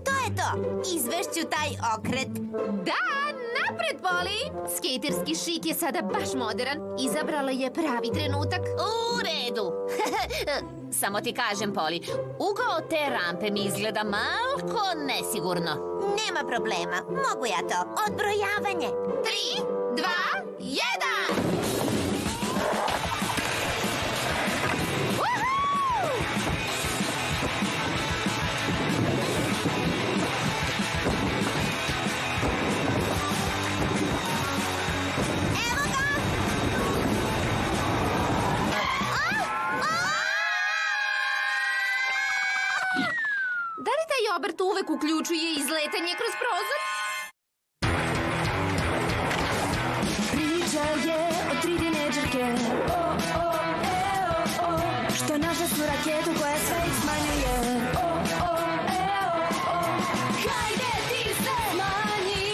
To je to. Izvešću taj okret. Da, napred, Poli! Skejterski šik je sada baš modern. Izabrala je pravi trenutak. U redu. Samo ti kažem, Poli, ugao te rampe mi izgleda malko nesigurno. Nema problema. Mogu ja to. Odbrojavanje. 3, 2, 1! Da li taj obrt uvek uključuje izletanje kroz prozor? Priča je o 3 tinejdžerke, što našle su raketu koja sve ih smanjuje. Hajde ti se smanji,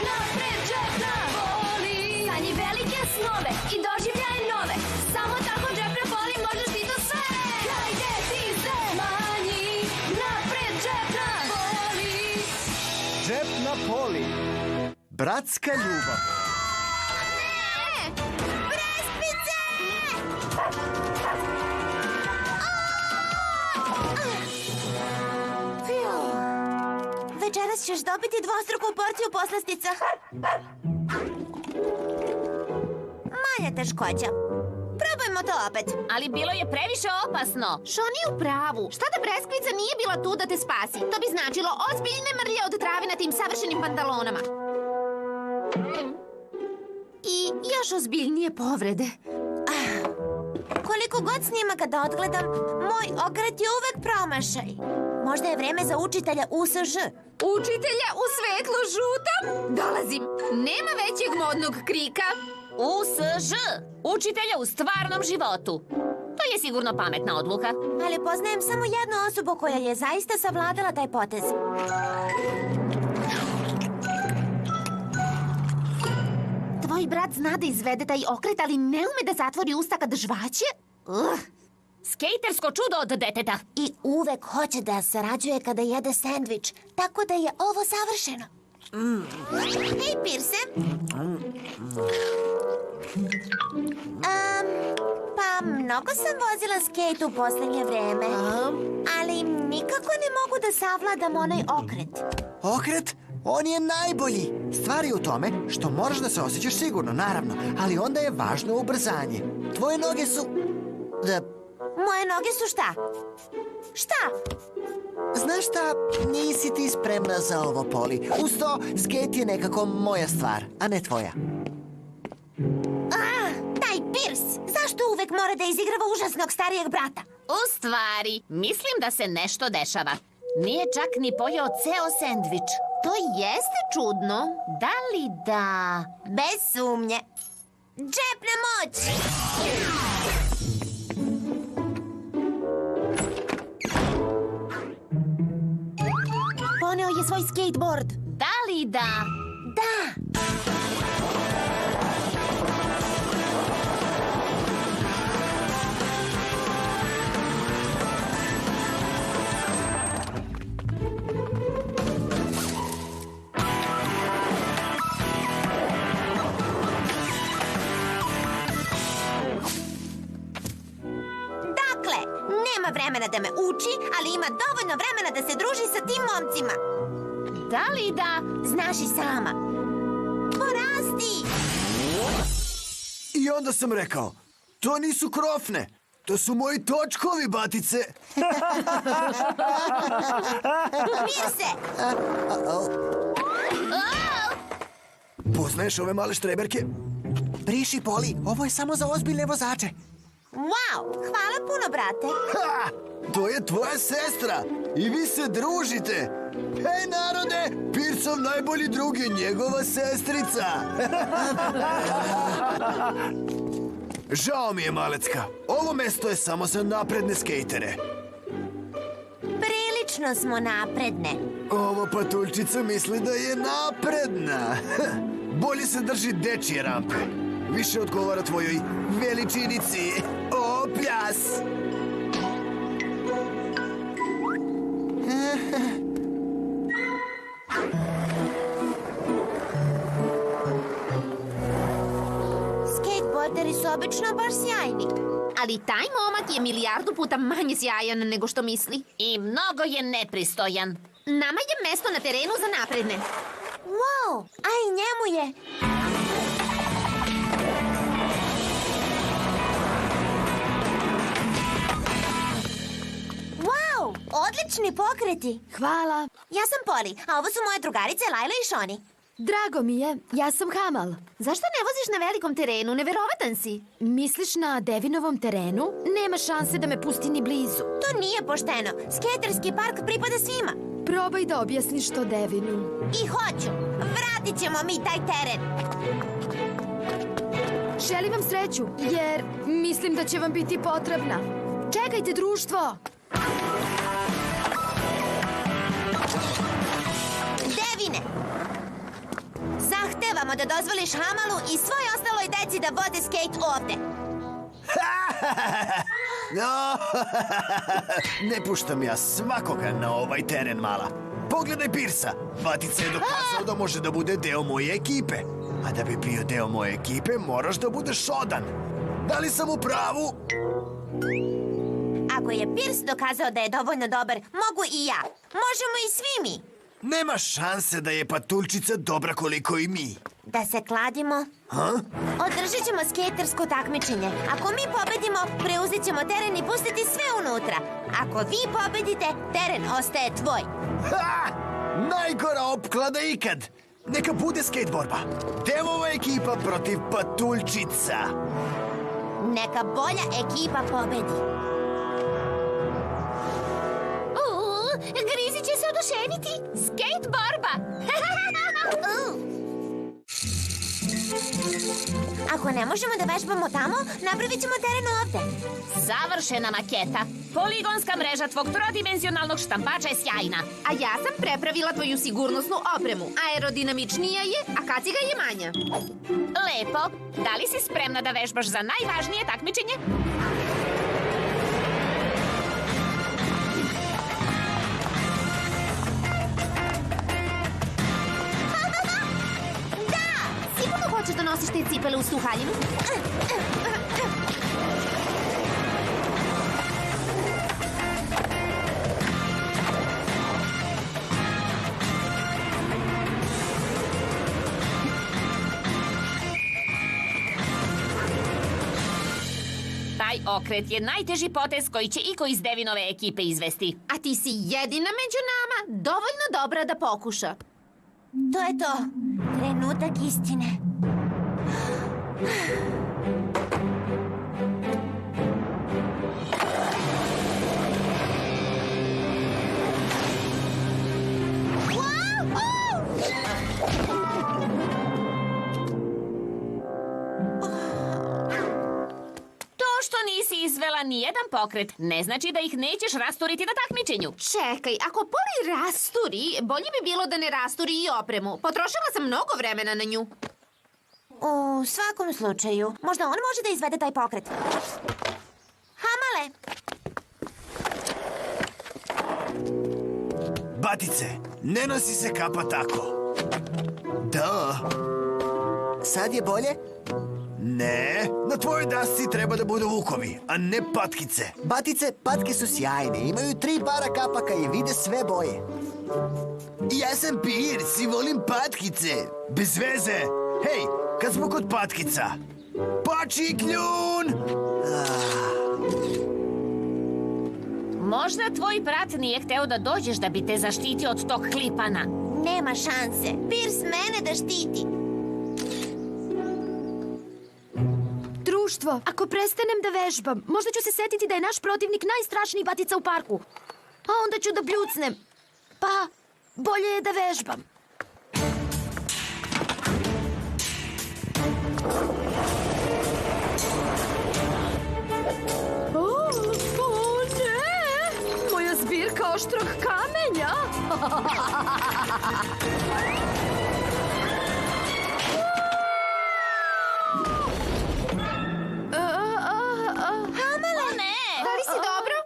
napred džepna Poli. Sanji velike snove i doživljaj nove, samo tako džepna Poli možeš ti to sve. Hajde ti se smanji, napred džepna Poli. Džepna Poli. Bratska ljubav. Večeras ćeš dobiti dvostruku porciju poslastica. Manja teškoća. Probajmo to opet. Ali bilo je previše opasno. Šon je u pravu. Šta da breskvica nije bila tu da te spasi? To bi značilo ozbiljne mrlje od trave na tim savršenim pantalonama. I još ozbiljnije povrede. Koliko god snimaka da odgledam, moj okret je uvek promašaj. Možda je vreme za učitelja USŽ. Učitelja u svetlo žutom? Dolazim. Nema većeg modnog krika. USŽ, učitelja u stvarnom životu. To je sigurno pametna odluka. Ali poznajem samo jednu osobu koja je zaista savladala taj potez. Tvoj brat zna da izvede taj okret, ali ne ume da zatvori usta kad žvaće? Skejtersko čudo od deteta. I uvek hoće da sarađuje kada jede sendvič. Tako da je ovo savršeno. Hej, Pirse. Pa, mnogo sam vozila skejt u poslednje vreme. Ali nikako ne mogu da savladam onaj okret. Okret? On je najbolji. Stvar je u tome što moraš da se osjećaš sigurno, naravno. Ali onda je važno ubrzanje. Tvoje noge su... Moje noge su šta? Šta? Znaš šta, nisi ti spremna za ovo, Poli. Uz to, skejt je nekako moja stvar, a ne tvoja. Taj Pirs, zašto uvek mora da izigrava užasnog starijeg brata? U stvari, mislim da se nešto dešava. Nije čak ni pojeo ceo sendvič. To jeste čudno. Da li da... Bez sumnje. Džepna moć! Poneo je svoj skateboard. Da li da... Da! Dakle, nema vremena da me uči, ali ima dovoljno vremena da se druži sa tim momcima. Da li da... Znaš i sama. Porasti! I onda sam rekao, to nisu krofne, to su moji točkovi, batice. Pirse! Poznaješ ove male štreberke? Briši, Poli, ovo je samo za ozbiljne vozače. Wow, hvala puno, brate. Ha! To je tvoja sestra i vi se družite. Hej, narode, Pirsov najbolji drug je njegova sestrica. Žao mi je, Malecka. Ovo mesto je samo za napredne skejtere. Prilično smo napredne. Ovo patuljčica misli da je napredna. Bolje se drži dečije rampe. Više odgovara tvojoj veličinici. O, pljas! obično baš sjajni. Ali taj momak je milijardu puta manje sjajan nego što misli. I mnogo je nepristojan. Nama je mesto na terenu za napredne. Wow, a i njemu je. Wow, odlični pokreti. Hvala. Ja sam Poli, a ovo su moje drugarice Lajla i Šoni. Drago mi je, ja sam Hamal. Zašto ne voziš na velikom terenu? Neverovatan si. Misliš na Devinovom terenu? Nema šanse da me pusti ni blizu. To nije pošteno. Skaterski park pripada svima. Probaj da objasniš to Devinu. I hoću. Vratit ćemo mi taj teren. Želim vam sreću, jer mislim da će vam biti potrebna. Čekajte, društvo! Devine! Zahtevamo da dozvoliš Hamalu i svoj ostaloj deci da voze skejt ovde. No, ne puštam ja svakoga na ovaj teren, mala. Pogledaj Pirsa. Batica je dokazao da može da bude deo moje ekipe. A da bi bio deo moje ekipe, moraš da budeš odan. Da li sam u pravu? Ako je Pirs dokazao da je dovoljno dobar, mogu i ja. Možemo i svi mi. Nema šanse da je patuljčica dobra koliko i mi. Da se kladimo. Održit ćemo skejtersko takmičenje. Ako mi pobedimo, preuzet ćemo teren i pustiti sve unutra. Ako vi pobedite, teren ostaje tvoj. Ha! Najgora opklada ikad. Neka bude skejt borba. Devova ekipa protiv patuljčica. Neka bolja ekipa pobedi. Grizi će se oduševiti. Skejt borba. Ako ne možemo da vežbamo tamo, napravit ćemo teren ovde. Savršena maketa. Poligonska mreža tvog trodimenzionalnog štampača je sjajna. A ja sam prepravila tvoju sigurnosnu opremu. Aerodinamičnija je, a kaciga je manja. Lepo. Da li si spremna da vežbaš za najvažnije takmičenje? Sigurno hoćeš da nosiš te cipele uz tu haljinu? Taj okret je najteži potez koji će iko iz Devinove ekipe izvesti. A ti si jedina među nama, dovoljno dobra da pokuša. To je to. Trenutak istine. To što nisi izvela nijedan pokret ne znači da ih nećeš rasturiti na takmičenju. Čekaj, ako Poli rasturi, bolje bi bilo da ne rasturi i opremu. Potrošila sam mnogo vremena na nju. U svakom slučaju, možda on može da izvede taj pokret. Hamale! Batice, ne nosi se kapa tako. Da. Sad je bolje? Ne, na tvojoj dasci treba da budu vukovi, a ne patkice. Batice, patke su sjajne, imaju 3 para kapaka i vide sve boje. Ja sam Pirs i volim patkice. Bez veze. Hej, kad smo kod patkica. Pači kljun! Možda tvoj brat nije hteo da dođeš da bi te zaštitio od tog klipana. Nema šanse. Pirs mene da štiti. Društvo, ako prestanem da vežbam, možda ću se setiti da je naš protivnik najstrašniji batica u parku. A onda ću da bljucnem. Pa, bolje je da vežbam. O ne! Moja zbirka oštrog kamenja! O ne! Da li si dobro?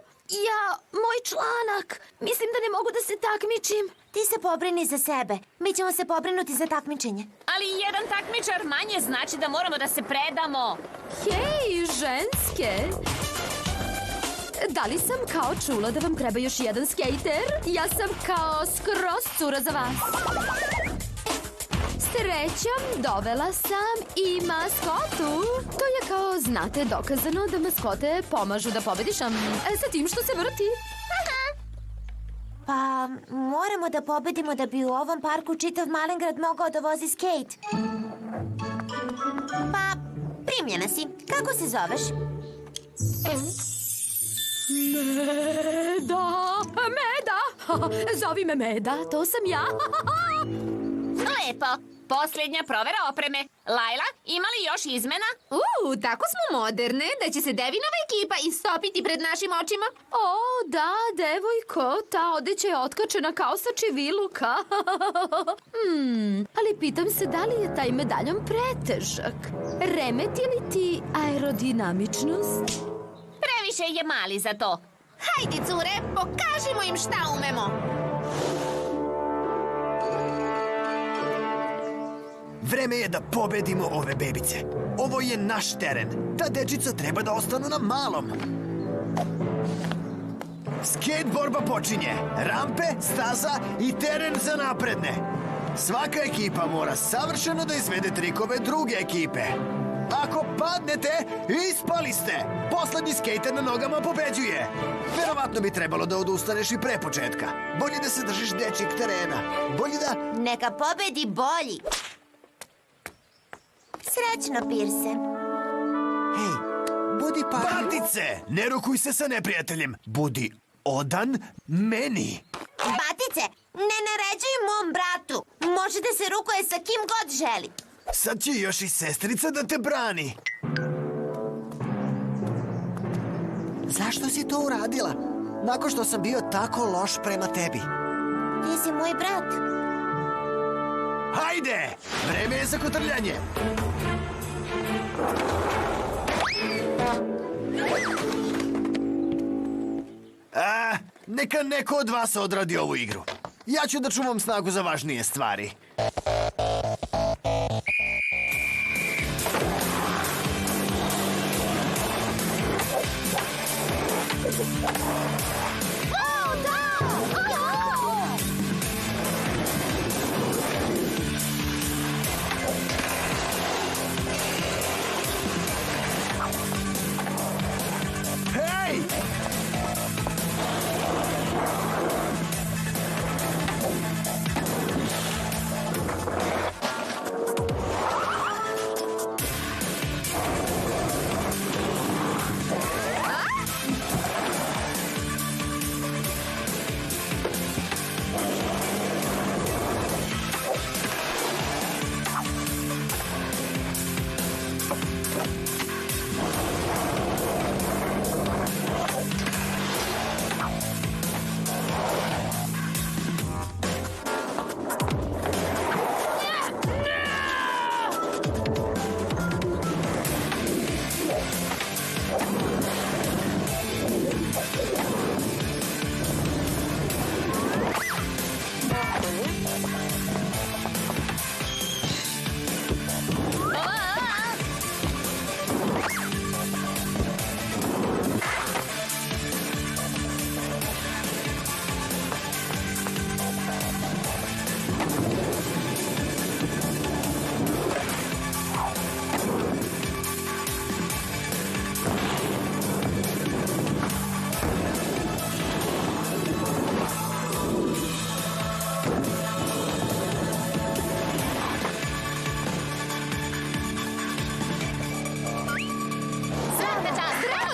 Moj moj članak. Mislim da ne mogu da se takmičim. Ti se pobrini za sebe. Mi ćemo se pobrinuti za takmičenje. Ali jedan takmičar manje znači da moramo da se predamo. Hej, ženske! Da li sam kao čula da vam treba još jedan skejter? Ja sam kao skroz cura za vas. Srećom, dovela sam i maskotu. To je kao, znate, dokazano da maskote pomažu da pobediš sa tim što se vrti. Pa, moramo da pobedimo da bi u ovom parku čitav Malengrad mogao da vozi skejt. Pa, primljena si. Kako se zoveš? Meda! Zovi me Meda, to sam ja. Lepo. Posljednja provera opreme. Lajla, ima li još izmena? Tako smo moderne da će se Devinova ekipa istopiti pred našim očima. O, da, devojko, ta odeća je otkačena kao sa čiviluka. Ali pitam se da li je taj medaljon pretežak. Remeti li ti aerodinamičnost? Previše je mali za to. Hajde, cure, pokažimo im šta umemo. Vreme je da pobedimo ove bebice. Ovo je naš teren. Ta dečica treba da ostanu na malom. Skejt borba počinje. Rampe, staza i teren za napredne. Svaka ekipa mora savršeno da izvede trikove druge ekipe. Ako padnete, ispali ste. Poslednji skejter na nogama pobeđuje. Verovatno bi trebalo da odustaneš i pre početka. Bolje da se držiš dečjeg terena. Bolje da... Neka pobedi bolji. Srećno, Pirse. Hej, budi pažljiv. Batice! Ne rukuj se sa neprijateljem. Budi odan meni. Batice, ne naređuj mom bratu. Može da se rukuje sa kim god želi. Sad će još i sestrica da te brani. Zašto si to uradila? Nakon što sam bio tako loš prema tebi. Ti si moj brat. Hajde! Vreme je za kotrljanje. Neka neko od vas odradi ovu igru. Ja ću da čuvam snagu za važnije stvari. Hej!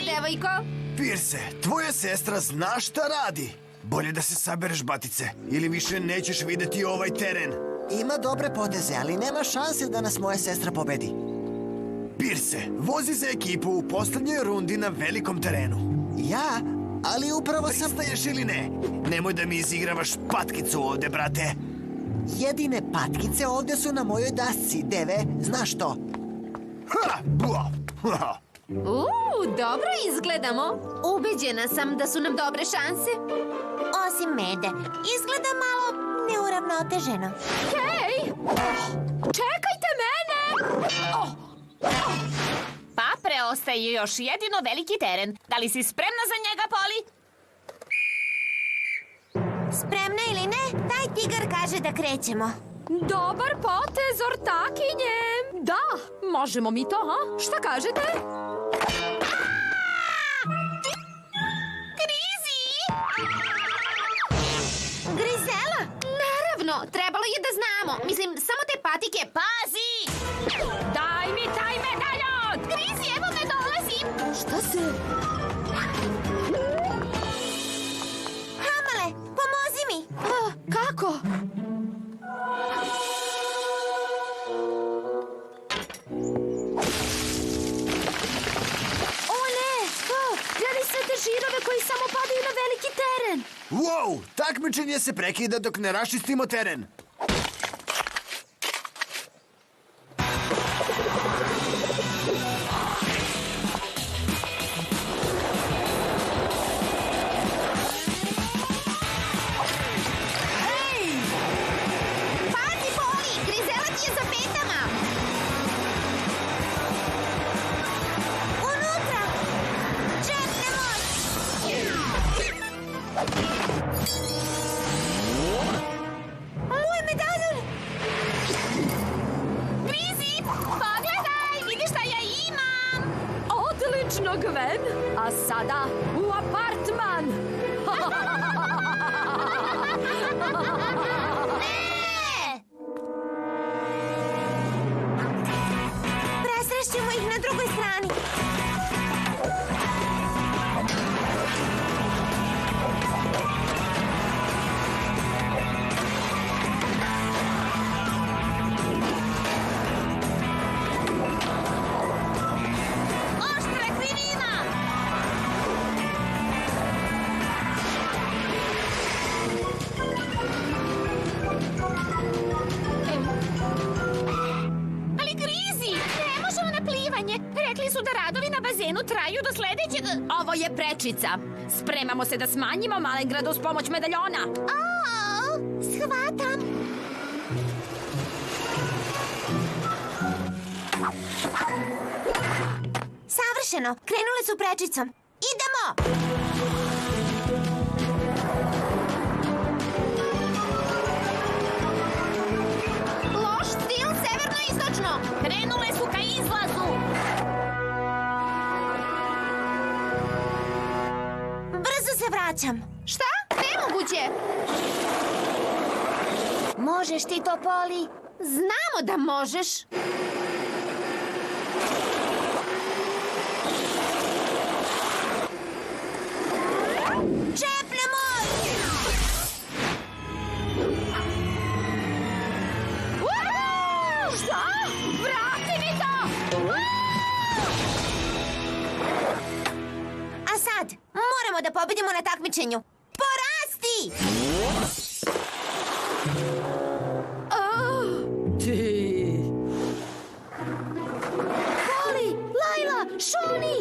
Devojko, Pirse, tvoja sestra zna šta radi. Bolje da se sabereš, batice, ili više nećeš videti ovaj teren. Ima dobre poteze, ali nema šanse da nas moja sestra pobedi. Pirse, vozi za ekipu u poslednjoj rundi na velikom terenu. Ja? Ali upravo sam... Pristaješ ili ne? Nemoj da mi izigravaš patkicu ovde, brate. Jedine patkice ovdje su na mojoj dasci, Deve. Znaš to? Ha! Bua! Ha! Dobro izgledamo. Ubeđena sam da su nam dobre šanse. Osim mede. Izgleda malo neuravnoteženo. Hej! Čekajte mene! Pa preostaje još jedino veliki teren. Da li si spremna za njega, Poli? Spremna ili ne, taj tigar kaže da krećemo. Dobar potez, ortakinje! Da, možemo mi to, ha? Šta kažete? Grizela? Naravno, trebalo je da znamo. Mislim, samo te patike. Pazi! Daj mi taj medaljon! Grizi, evo me dolazim. Šta se... Hamale, pomozi mi! Kako? O ne! Gledaj sve te žirove koji samo padaju na veliki teren! Wow, takmičenje se prekida dok ne raščistimo teren. Pazi, Poli, Grizela ti je za petama. Unutra! Džepne moć! Moj medaljon! Grizi, pogledaj, vidi šta ja imam. Odlično, Gwen! A sada u apartman! Presrešćemo ih na drugoj strani. Oštra krivina! Ali Grizi, ne možemo na plivanje. Rekli su da radovi na bazenu traju do sledećeg... Ovo je prečica. Spremamo se da smanjimo Malengrad uz pomoć medaljona. Shvatam. Savršeno, krenule su prečicom. Idemo! Loš stil, severno-istočno. Krenule su ka izlazu. Brzo se vraćam. Šta? Nemoguće. Možeš ti to, Poli? Znamo da možeš. Džepne moć! Šta? Vrati mi to! A sad, moramo da pobedimo na takmičenju. Porasti! Poli, Lajla, Šoni!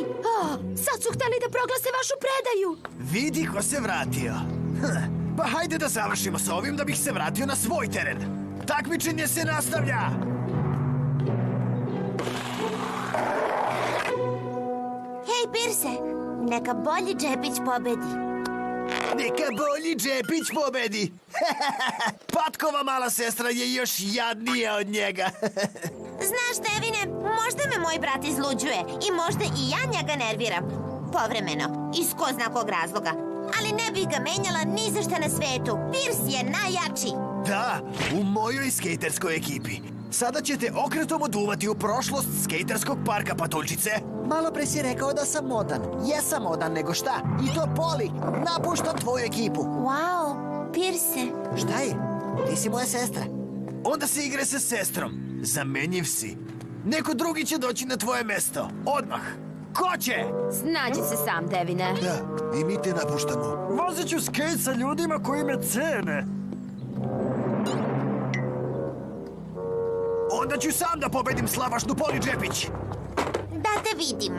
Sad su hteli da proglase vašu predaju. Vidi ko se vratio. Pa hajde da završimo sa ovim da bih se vratio na svoj teren. Takmičenje se nastavlja! Hej, Pirse, neka bolji Džepić pobedi. Neka bolji Džepić pobedi! Patkova mala sestra je još jadnija od njega. Znaš, Devine, možda me moj brat izluđuje i možda i ja njega nerviram. Povremeno, iz ko zna kog razloga. Ali ne bih ga menjala ni za šta na svetu. Pirs je najjači. Da, u mojoj skejterskoj ekipi. Sada ćete okretom oduvati u prošlost skejterskog parka, patuljčice. Malo pre si rekao da sam modan. Jesam modan, nego šta? I to Poli, napuštam tvoju ekipu. Wow, Pirse. Šta je? Ti si moja sestra. Onda se igre sa sestrom. Zamenjiv si. Neko drugi će doći na tvoje mesto. Odmah. Ko će? Snađi se sam, Devine. Da, i mi te napuštamo. Vozit ću skejt sa ljudima koji me cene. Onda ću sam da pobedim slavašnu Poli Džepić. Da te vidim.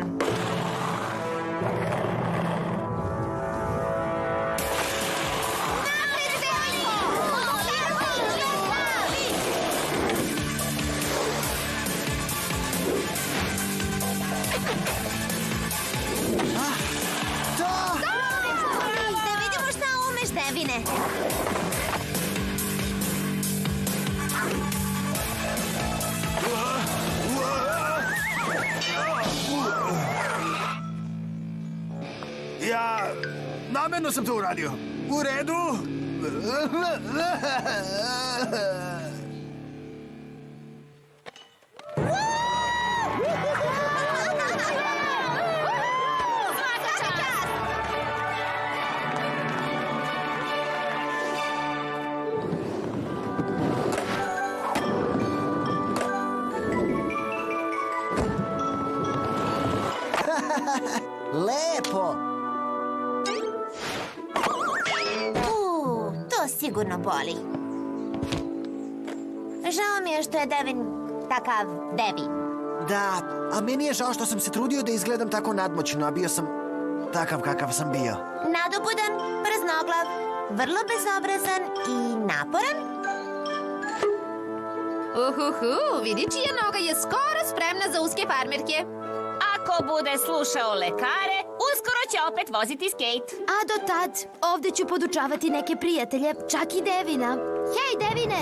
Da vidimo šta umeš, Devine. Ja... Namerno sam to uradio. U redu? Lepo. To sigurno boli. Žao mi je što je Devin takav Devi. Da, a meni je žao što sam se trudio da izgledam tako nadmoćno, a bio sam takav kakav sam bio. Nadobudan, brznoglav, vrlo bezobrazan i naporan. Vidi čija noga je skoro spremna za uske farmerke. Ako bude slušao lekare, uskoro će opet voziti skejt. A do tad, ovde ću podučavati neke prijatelje, čak i Devina. Hej, Devine!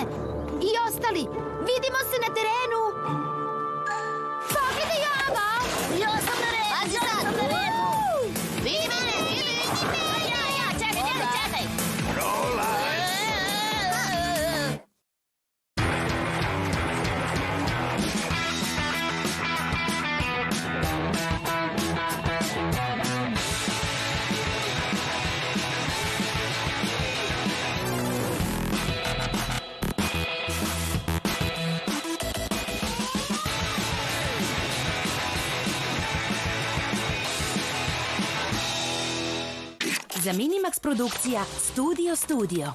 I ostali, vidimo se na terenu! Pogledaj ovo! Ja sam na redu! Pazi sad! Vidi mene! Ja, čekaj! Za Minimax produkcija Studio.